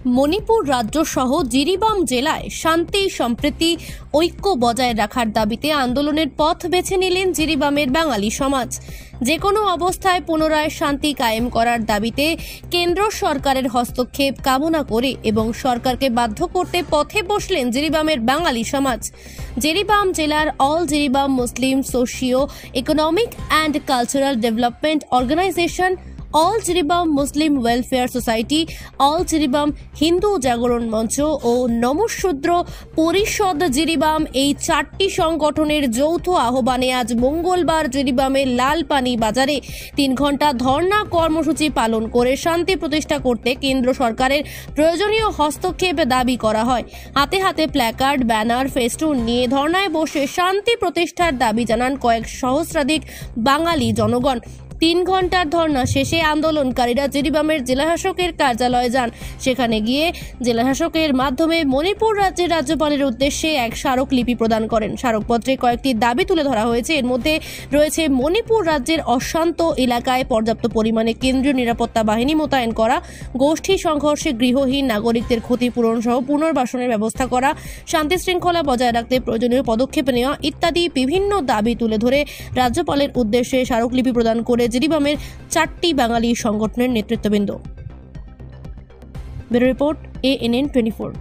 মণিপুর রাজ্য সহ জিরিবাম জেলায় শান্তি সম্প্রীতি ঐক্য বজায় রাখার দাবিতে আন্দোলনের পথ বেছে নিলেন জিরিবামের বাঙালি সমাজ। যে কোনো অবস্থায় পুনরায় শান্তি কায়েম করার দাবিতে কেন্দ্র সরকারের হস্তক্ষেপ কামনা করে এবং সরকারকে বাধ্য করতে পথে বসলেন জিরিবামের বাঙালি সমাজ। জিরিবাম জেলার all Jiribam Muslim socio economic and cultural development organisation, all Jiribam Muslim welfare society, all Jiribam Hindu Jagaran Manch ও নমশূদ্র পরিষদ জিরিবাম এই চারটি সংগঠনের যৌথ আহ্বানে আজ মঙ্গলবার জিরিবামের লালপানি বাজারে 3 ঘন্টা ধর্ণা কর্মসূচি পালন করে শান্তি প্রতিষ্ঠা করতে কেন্দ্র সরকারের প্রয়োজনীয় হস্তক্ষেপ দাবি করা হয়। হাতে হাতে প্ল্যাকার্ড, ব্যানার, ফেস্টুন নিয়ে ধর্ণায় বসে শান্তি প্রতিষ্ঠার দাবি জানান কয়েক সহস্রাধিক বাঙালি জনগণ। 3 ঘন্টার ধর্ণা শেষে আন্দোলনকারীরা জিরিবামের জেলাশাসকের কার্যালয়ে যান। সেখানে গিয়ে জেলাশাসকের মাধ্যমে মণিপুর রাজ্যের রাজ্যপালের উদ্দেশ্যে এক স্মারকলিপি প্রদান করেন। স্মারকপত্রে কয়েকটি দাবি তুলে ধরা হয়েছে। এর মধ্যে রয়েছে মণিপুর রাজ্যের অশান্ত এলাকায় পর্যাপ্ত পরিমাণে কেন্দ্রীয় নিরাপত্তা বাহিনী মোতায়েন করা, গোষ্ঠী সংঘর্ষে গৃহহীন নাগরিকদের ক্ষতিপূরণ সহ পুনর্বাসনের ব্যবস্থা করা, শান্তি শৃঙ্খলা বজায় রাখতে প্রয়োজনীয় পদক্ষেপ নেওয়া ইত্যাদি বিভিন্ন দাবি তুলে ধরে রাজ্যপালের উদ্দেশ্যে স্মারকলিপি প্রদান করে জিরিবামের 4টি বাঙালি সংগঠনের নেতৃত্ববৃন্দ। Bureau report ANN 24।